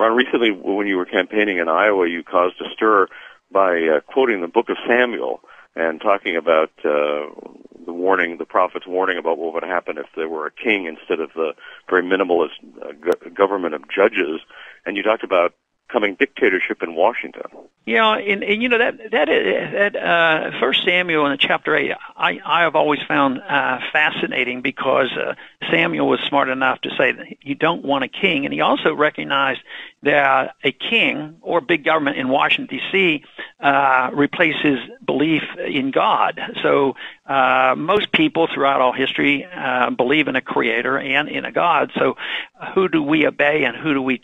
Ron, recently when you were campaigning in Iowa, you caused a stir by quoting the book of Samuel and talking about the prophet's warning about what would happen if there were a king instead of the very minimalist government of judges. And you talked about coming dictatorship in Washington. Yeah, and that First Samuel in chapter 8, I have always found fascinating because Samuel was smart enough to say that you don't want a king, and he also recognized that a king or big government in Washington D.C. Replaces belief in God. So most people throughout all history believe in a creator and in a God. So who do we obey and who do we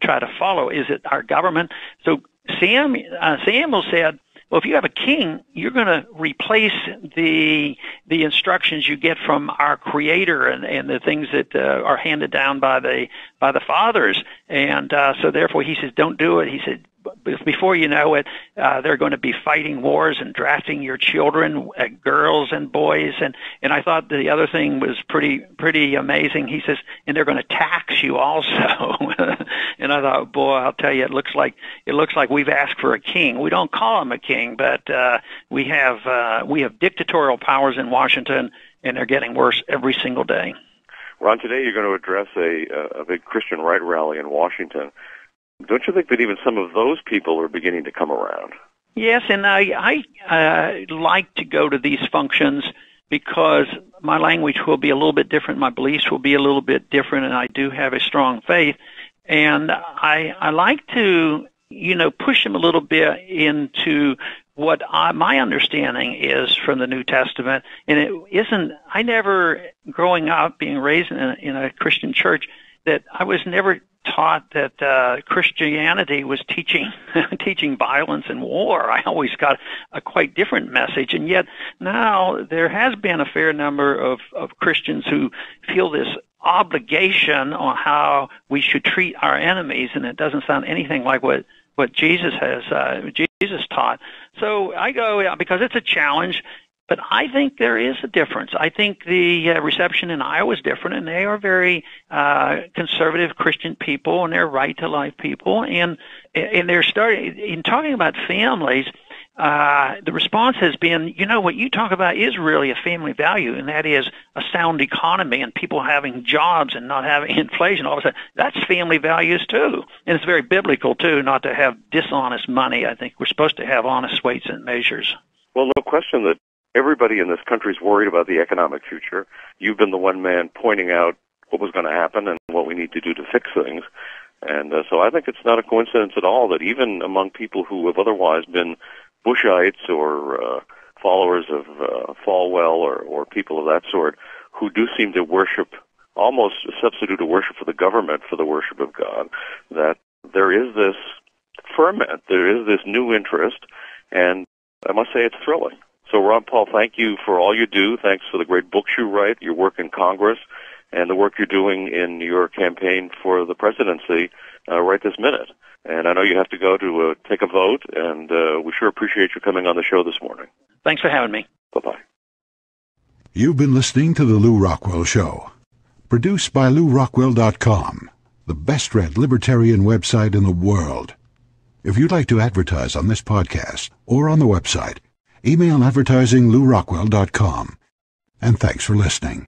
try to follow? Is it our government? So Samuel said, well, if you have a king, you're going to replace the instructions you get from our Creator and the things that are handed down by the fathers. And so therefore, he says, don't do it. He said, before you know it, they're going to be fighting wars and drafting your children, girls and boys. And I thought the other thing was pretty amazing. He says, and they're going to tax you also. And I thought, boy, I'll tell you, it looks like we've asked for a king. We don't call him a king, but we have dictatorial powers in Washington, and they're getting worse every single day. Ron, today you're going to address a big Christian right rally in Washington. Don't you think that even some of those people are beginning to come around? Yes, and I like to go to these functions because my language will be a little bit different, my beliefs will be a little bit different, and I do have a strong faith. And I like to, push them a little bit into what my understanding is from the New Testament. And it isn't, I never, growing up, being raised in a Christian church, that I was never taught that Christianity was teaching violence and war. I always got a quite different message, and yet now there has been a fair number of Christians who feel this obligation on how we should treat our enemies, and it doesn't sound anything like what Jesus taught. So I go because it's a challenge. But I think there is a difference. I think the reception in Iowa is different, and they are very conservative Christian people, and they're right-to-life people. And they're starting in talking about families. The response has been, what you talk about is really a family value, and that is a sound economy and people having jobs and not having inflation. All of a sudden, that's family values too, and it's very biblical too, not to have dishonest money. I think we're supposed to have honest weights and measures. Well, no question that everybody in this country is worried about the economic future. You've been the one man pointing out what was going to happen and what we need to do to fix things. And so I think it's not a coincidence at all that even among people who have otherwise been Bushites or followers of Falwell or people of that sort, who do seem to worship, almost substitute a worship for the government for the worship of God, that there is this ferment, there is this new interest, and I must say it's thrilling. So, Ron Paul, thank you for all you do. Thanks for the great books you write, your work in Congress, and the work you're doing in your campaign for the presidency right this minute. And I know you have to go to take a vote, and we sure appreciate you coming on the show this morning. Thanks for having me. Bye-bye. You've been listening to The Lou Rockwell Show, produced by LouRockwell.com, the best-read libertarian website in the world. If you'd like to advertise on this podcast or on the website, email advertising LouRockwell.com. And thanks for listening.